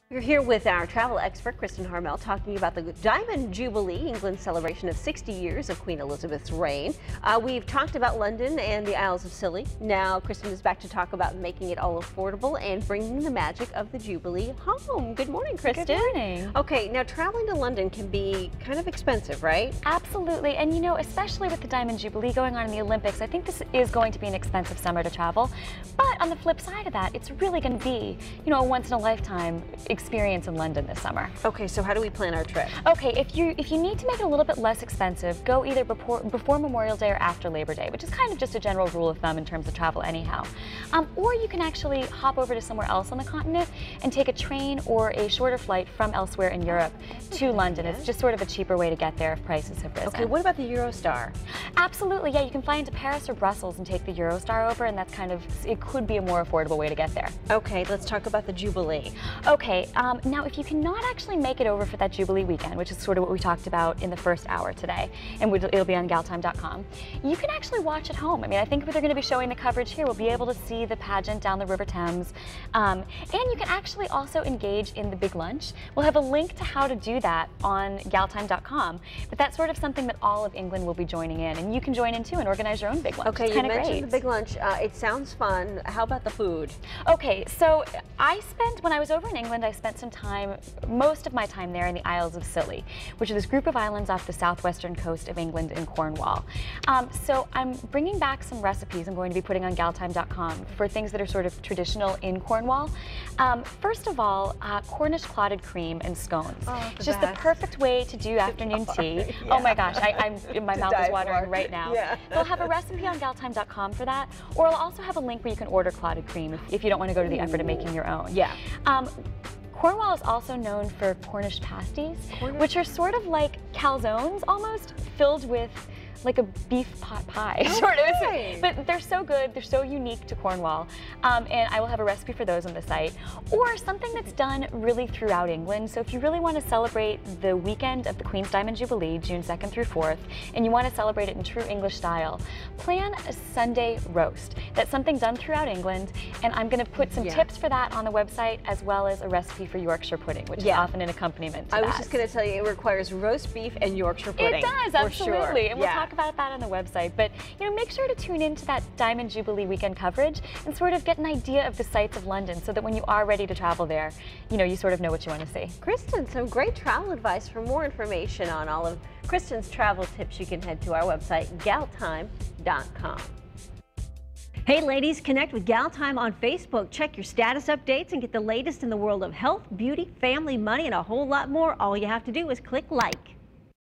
We're here with our travel expert, Kristin Harmel, talking about the Diamond Jubilee, England's celebration of 60 years of Queen Elizabeth's reign. We've talked about London and the Isles of Scilly. Now, Kristin is back to talk about making it all affordable and bringing the magic of the Jubilee home. Good morning, Kristin. Good morning. Okay, now traveling to London can be kind of expensive, right? Absolutely, and you know, especially with the Diamond Jubilee going on in the Olympics, I think this is going to be an expensive summer to travel. But on the flip side of that, it's really going to be, you know, a once-in-a-lifetime experience in London this summer. Okay, so how do we plan our trip? Okay, if you need to make it a little bit less expensive, go either before Memorial Day or after Labor Day, which is kind of just a general rule of thumb in terms of travel anyhow. Or you can actually hop over to somewhere else on the continent and take a train or a shorter flight from elsewhere in Europe to London. It's just sort of a cheaper way to get there if prices have risen. Okay, what about the Eurostar? Absolutely, yeah, you can fly into Paris or Brussels and take the Eurostar over, and that's kind of, it could be a more affordable way to get there. Okay, let's talk about the Jubilee. Okay, now if you cannot actually make it over for that Jubilee weekend, which is sort of what we talked about in the first hour today, and it'll be on galtime.com, you can actually watch at home. I mean, I think they're going to be showing the coverage here. We'll be able to see the pageant down the River Thames, and you can actually also engage in the big lunch. We'll have a link to how to do that on galtime.com, but that's sort of something that all of England will be joining in, and you can join in too and organize your own big lunch. Okay, you mentioned the big lunch. It sounds fun. How about the food? Okay, so when I was over in England, I spent some time, most of my time there in the Isles of Scilly, which are this group of islands off the southwestern coast of England in Cornwall. So I'm bringing back some recipes I'm going to be putting on galtime.com for things that are sort of traditional in Cornwall. First of all, Cornish clotted cream and scones. Oh, it's just the perfect way to do afternoon tea. Yeah. Oh my gosh, my mouth is watering right now. Yeah. We'll have a recipe on galtime.com for that, or I'll also have a link where you can order clotted cream if you don't want to go to the effort of making your own. Yeah. Cornwall is also known for Cornish pasties, which are sort of like calzones almost, filled with like a beef pot pie, sort of. But they're so good, they're so unique to Cornwall, and I will have a recipe for those on the site. Or something that's done really throughout England. So if you really want to celebrate the weekend of the Queen's Diamond Jubilee, June 2nd through 4th, and you want to celebrate it in true English style, plan a Sunday roast. That's something done throughout England, and I'm going to put some tips for that on the website, as well as a recipe for Yorkshire pudding, which is often an accompaniment to that. I was just going to tell you, it requires roast beef and Yorkshire pudding. It does, absolutely. Sure. And we'll talk about that on the website, but you know, make sure to tune into that Diamond Jubilee weekend coverage and sort of get an idea of the sights of London, so that when you are ready to travel there, you know, you sort of know what you want to see. Kristin, some great travel advice. For more information on all of Kristin's travel tips, you can head to our website, galtime.com. Hey ladies, connect with Galtime on Facebook. Check your status updates and get the latest in the world of health, beauty, family, money, and a whole lot more. All you have to do is click like.